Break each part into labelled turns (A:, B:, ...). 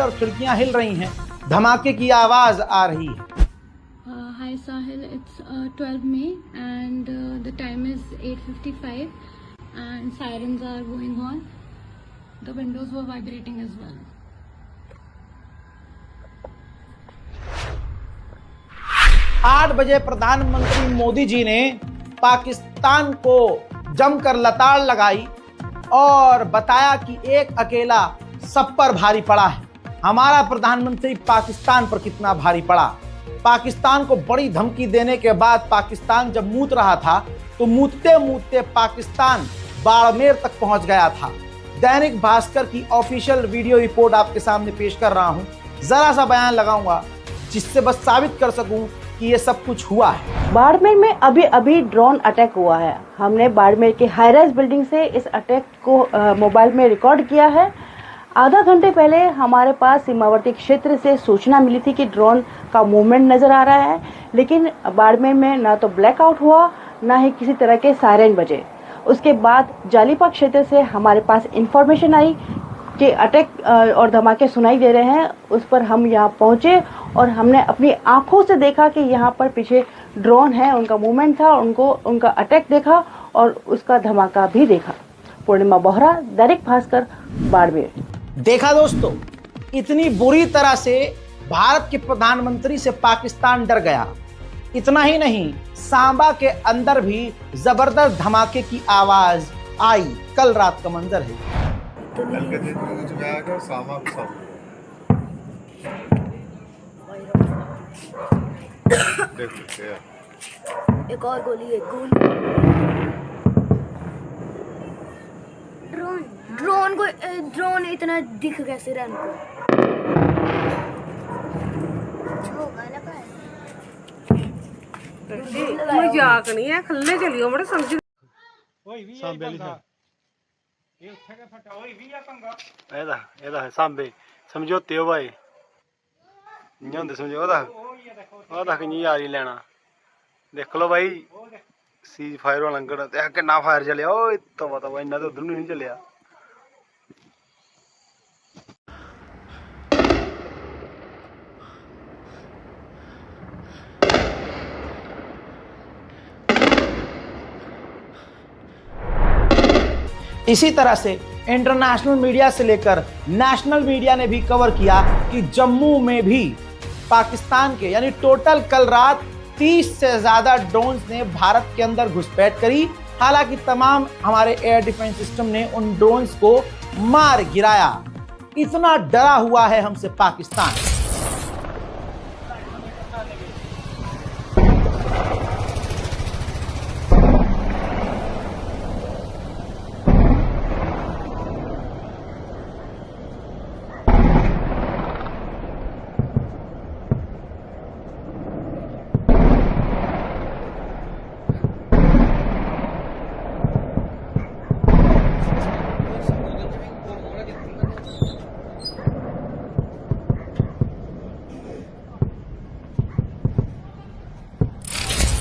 A: और खिड़कियां हिल रही हैं, धमाके की आवाज आ रही है।
B: Hi Sahil, it's 12 May and the time is 8:55 and sirens are going on. The windows were vibrating as well.
A: आठ बजे प्रधानमंत्री मोदी जी ने पाकिस्तान को जमकर लताड़ लगाई और बताया कि एक अकेला सब पर भारी पड़ा है। हमारा प्रधानमंत्री पाकिस्तान पर कितना भारी पड़ा। पाकिस्तान को बड़ी धमकी देने के बाद पाकिस्तान जब मूत रहा था तो मूतते मूतते पाकिस्तान बाड़मेर तक पहुंच गया था। दैनिक भास्कर की ऑफिशियल वीडियो रिपोर्ट आपके सामने पेश कर रहा हूं। जरा सा बयान लगाऊंगा जिससे बस साबित कर सकूं कि ये सब कुछ हुआ है।
C: बाड़मेर में अभी अभी ड्रोन अटैक हुआ है। हमने बाड़मेर के हाई राइज बिल्डिंग से इस अटैक को मोबाइल में रिकॉर्ड किया है। आधा घंटे पहले हमारे पास सीमावर्ती क्षेत्र से सूचना मिली थी कि ड्रोन का मूवमेंट नजर आ रहा है, लेकिन बाड़मेर में ना तो ब्लैकआउट हुआ ना ही किसी तरह के सायरन बजे। उसके बाद जालीपा क्षेत्र से हमारे पास इंफॉर्मेशन आई कि अटैक और धमाके सुनाई दे रहे हैं। उस पर हम यहाँ पहुँचे और हमने अपनी आंखों से देखा कि यहाँ पर पीछे ड्रोन है, उनका मूवमेंट था, उनका अटैक देखा और उसका धमाका भी देखा। पूर्णिमा बोहरा, दैनिक भास्कर, बाड़मेर।
A: देखा दोस्तों, इतनी बुरी तरह से भारत के प्रधानमंत्री से पाकिस्तान डर गया। इतना ही नहीं, सांबा के अंदर भी जबरदस्त धमाके की आवाज आई। कल रात का मंजर है।
D: एक और गोली, एक गोली। ड्रोन इतना दिख कैसे रहा इनको?
E: मजाक नहीं है, खल्ले चलियो बड़े समझ।
F: ਇਹਦਾ ਸਾਂਬੇ ਸਮਝੌਤੇ ਹੋ ਭਾਈ ਨਹੀਂ ਹੁੰਦੇ ਸਮਝੋ ਉਹਦਾ ਕਿੰਨੀ ਯਾਰੀ ਲੈਣਾ। ਦੇਖ ਲਓ ਭਾਈ ਸੀਜ਼ ਫਾਇਰ ਵਾਲਾ ਲੰਗੜ ਤੇ ਕਿੰਨਾ ਫਾਇਰ ਚੱਲਿਆ। ਉਹ ਤਵਾ ਇੰਨਾ ਤਾਂ ਉਧਰ ਨੂੰ ਨਹੀਂ ਚੱਲਿਆ।
A: इसी तरह से इंटरनेशनल मीडिया से लेकर नेशनल मीडिया ने भी कवर किया कि जम्मू में भी पाकिस्तान के यानी टोटल कल रात 30 से ज्यादा ड्रोन्स ने भारत के अंदर घुसपैठ करी। हालांकि तमाम हमारे एयर डिफेंस सिस्टम ने उन ड्रोन्स को मार गिराया। इतना डरा हुआ है हमसे पाकिस्तान।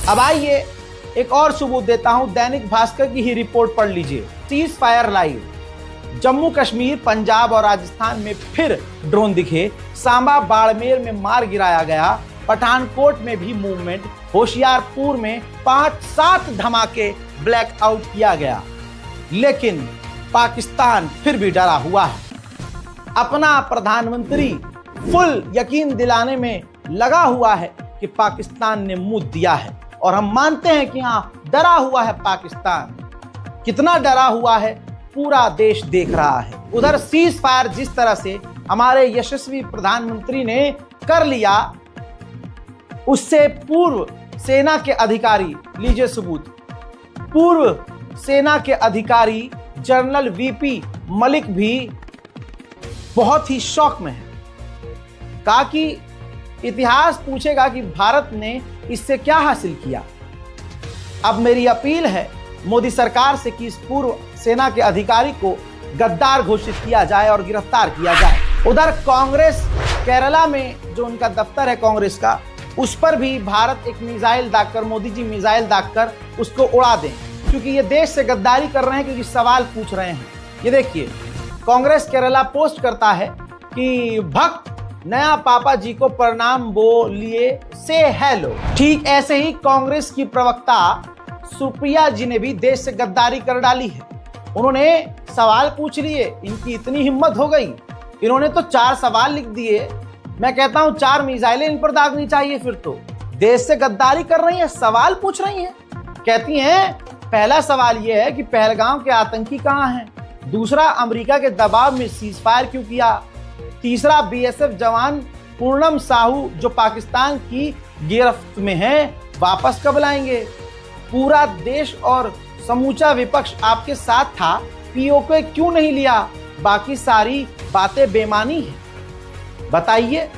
A: अब आइए एक और सबूत देता हूं। दैनिक भास्कर की ही रिपोर्ट पढ़ लीजिए। Cease fire live. Jammu Kashmir, Punjab और राजस्थान में फिर ड्रोन दिखे। सांबा बाड़मेर में मार गिराया गया। पठानकोट में भी मूवमेंट। होशियारपुर में 5-7 धमाके ब्लैकआउट किया गया। लेकिन पाकिस्तान फिर भी डरा हुआ है। अपना प्रधानमंत्री फुल यकीन दिलाने में लगा हुआ है कि पाकिस्तान ने मुंह दिया है और हम मानते हैं कि हाँ, डरा हुआ है पाकिस्तान। कितना डरा हुआ है पूरा देश देख रहा है। उधर सीज फायर जिस तरह से हमारे यशस्वी प्रधानमंत्री ने कर लिया, उससे पूर्व सेना के अधिकारी, लीजिए सबूत, पूर्व सेना के अधिकारी जनरल वीपी मलिक भी बहुत ही शौक में है। कहा कि इतिहास पूछेगा कि भारत ने इससे क्या हासिल किया। अब मेरी अपील है मोदी सरकार से कि इस पूर्व सेना के अधिकारी को गद्दार घोषित किया जाए और गिरफ्तार किया जाए। उधर कांग्रेस केरला में जो उनका दफ्तर है कांग्रेस का, उस पर भी भारत एक मिसाइल दागकर, मोदी जी मिसाइल दागकर उसको उड़ा दें, क्योंकि ये देश से गद्दारी कर रहे हैं, क्योंकि सवाल पूछ रहे हैं। ये देखिए, कांग्रेस केरला पोस्ट करता है कि भक्त नया पापा जी को प्रणाम बोलिए, से हेलो। ठीक ऐसे ही कांग्रेस की प्रवक्ता सुप्रिया जी ने भी देश से गद्दारी कर डाली है। उन्होंने सवाल पूछ लिए, इनकी इतनी हिम्मत हो गई, इन्होंने तो 4 सवाल लिख दिए। मैं कहता हूं 4 मिसाइलें इन पर दागनी चाहिए। फिर तो देश से गद्दारी कर रही है, सवाल पूछ रही हैं। कहती हैं पहला सवाल यह है कि पहलगाम के आतंकी कहां हैं, दूसरा अमेरिका के दबाव में सीज फायर क्यों किया, तीसरा बीएसएफ जवान पूर्णम साहू जो पाकिस्तान की गिरफ्त में हैं वापस कब लाएंगे, पूरा देश और समूचा विपक्ष आपके साथ था, पीओके क्यों नहीं लिया, बाकी सारी बातें बेमानी है। बताइए,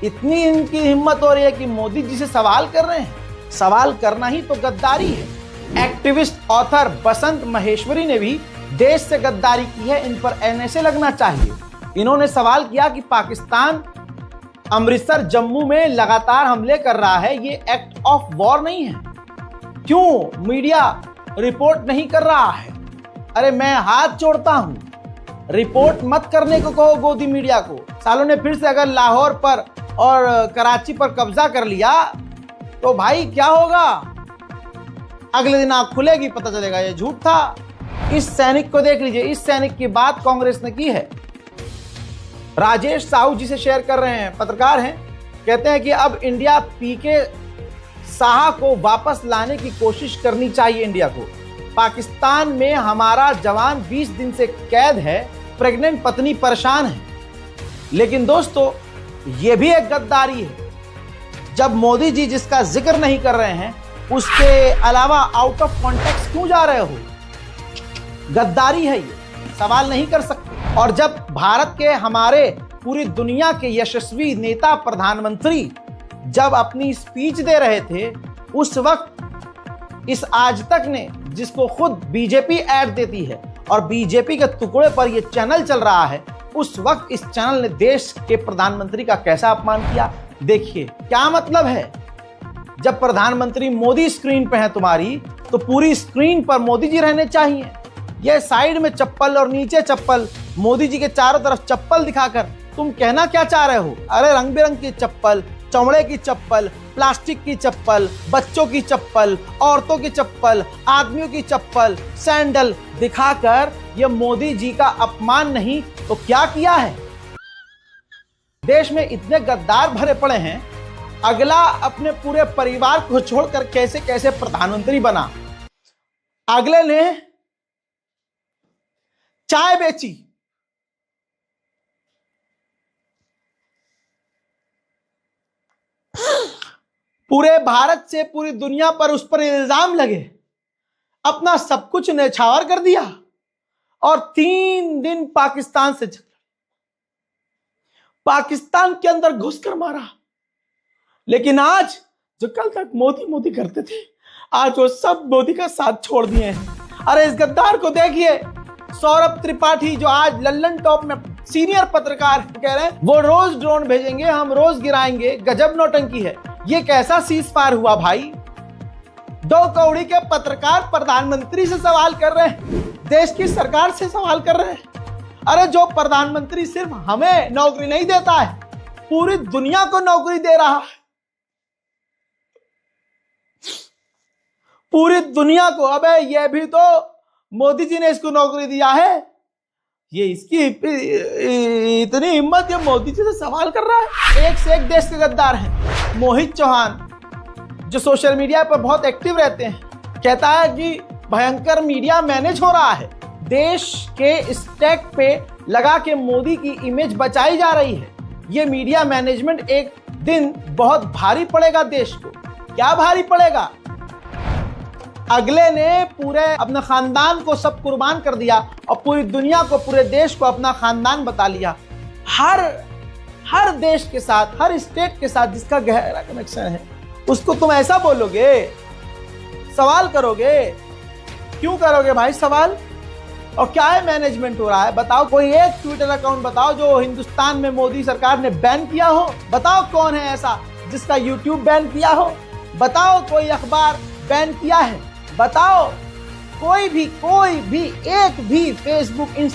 A: इतनी इनकी हिम्मत हो रही है कि मोदी जी से सवाल कर रहे हैं। सवाल करना ही तो गद्दारी है। एक्टिविस्ट ऑथर बसंत महेश्वरी ने भी देश से गद्दारी की है, इन पर एनएसए लगना चाहिए। इन्होंने सवाल किया कि पाकिस्तान अमृतसर जम्मू में लगातार हमले कर रहा है, ये एक्ट ऑफ वॉर नहीं है, क्यों मीडिया रिपोर्ट नहीं कर रहा है। अरे मैं हाथ जोड़ता हूं, रिपोर्ट मत करने को कहो गोदी मीडिया को। सालों ने फिर से अगर लाहौर पर और कराची पर कब्जा कर लिया तो भाई क्या होगा, अगले दिन आंख खुलेगी, पता चलेगा ये झूठ था। इस सैनिक को देख लीजिए, इस सैनिक की बात कांग्रेस ने की है। राजेश साहू जी से शेयर कर रहे हैं, पत्रकार हैं, कहते हैं कि अब इंडिया पीके साहा को वापस लाने की कोशिश करनी चाहिए इंडिया को। पाकिस्तान में हमारा जवान 20 दिन से कैद है, प्रेग्नेंट पत्नी परेशान है। लेकिन दोस्तों ये भी एक गद्दारी है। जब मोदी जी जिसका जिक्र नहीं कर रहे हैं उसके अलावा आउट ऑफ कॉन्टेक्स्ट क्यों जा रहे हो, गद्दारी है ये, सवाल नहीं कर सकते। और जब भारत के हमारे पूरी दुनिया के यशस्वी नेता प्रधानमंत्री जब अपनी स्पीच दे रहे थे उस वक्त इस आज तक ने, जिसको खुद बीजेपी ऐड देती है और बीजेपी के टुकड़े पर यह चैनल चल रहा है, उस वक्त इस चैनल ने देश के प्रधानमंत्री का कैसा अपमान किया। देखिए क्या मतलब है, जब प्रधानमंत्री मोदी स्क्रीन पे है तुम्हारी तो पूरी स्क्रीन पर मोदी जी रहने चाहिए। ये साइड में चप्पल और नीचे चप्पल, मोदी जी के चारों तरफ चप्पल दिखाकर तुम कहना क्या चाह रहे हो। अरे रंग बिरंग की चप्पल, चमड़े की चप्पल, प्लास्टिक की चप्पल, बच्चों की चप्पल, औरतों की चप्पल, आदमियों की चप्पल, सैंडल दिखाकर ये मोदी जी का अपमान नहीं तो क्या किया है। देश में इतने गद्दार भरे पड़े हैं, अगला अपने पूरे परिवार को छोड़कर कैसे कैसे प्रधानमंत्री बना। अगले ने चाय बेची, पूरे भारत से पूरी दुनिया पर उस पर इल्जाम लगे, अपना सब कुछ न्यौछावर कर दिया और 3 दिन पाकिस्तान से पाकिस्तान के अंदर घुसकर मारा। लेकिन आज जो कल तक मोदी मोदी करते थे, आज वो सब मोदी का साथ छोड़ दिए हैं। अरे इस गद्दार को देखिए, सौरभ त्रिपाठी जो आज लल्लन टॉप में सीनियर पत्रकार कह रहे हैं वो रोज ड्रोन भेजेंगे, हम रोज गिराएंगे, गजब नौटंकी है। ये कैसा सीज फायर हुआ भाई। 2 कौड़ी के पत्रकार प्रधानमंत्री से सवाल कर रहे हैं, देश की सरकार से सवाल कर रहे हैं। अरे जो प्रधानमंत्री सिर्फ हमें नौकरी नहीं देता है, पूरी दुनिया को नौकरी दे रहा है, पूरी दुनिया को। अबे ये भी तो मोदी जी ने इसको नौकरी दिया है, ये इसकी इतनी हिम्मत, ये मोदी जी से सवाल कर रहा है। एक से एक देश के गद्दार हैं। मोहित चौहान जो सोशल मीडिया पर बहुत एक्टिव रहते हैं, कहता है कि भयंकर मीडिया मैनेज हो रहा है, देश के स्टैक पे लगा के मोदी की इमेज बचाई जा रही है। ये मीडिया मैनेजमेंट एक दिन बहुत भारी पड़ेगा देश को। क्या भारी पड़ेगा, अगले ने पूरे अपने खानदान को सब कुर्बान कर दिया और पूरी दुनिया को, पूरे देश को अपना खानदान बता लिया। हर देश के साथ, हर स्टेट के साथ जिसका गहरा कनेक्शन है, उसको तुम ऐसा बोलोगे, सवाल करोगे, क्यों करोगे भाई सवाल। और क्या है मैनेजमेंट हो रहा है, बताओ। कोई एक ट्विटर अकाउंट बताओ जो हिंदुस्तान में मोदी सरकार ने बैन किया हो, बताओ कौन है ऐसा जिसका यूट्यूब बैन किया हो, बताओ कोई अखबार बैन किया है, बताओ कोई भी एक भी फेसबुक, इंस्टा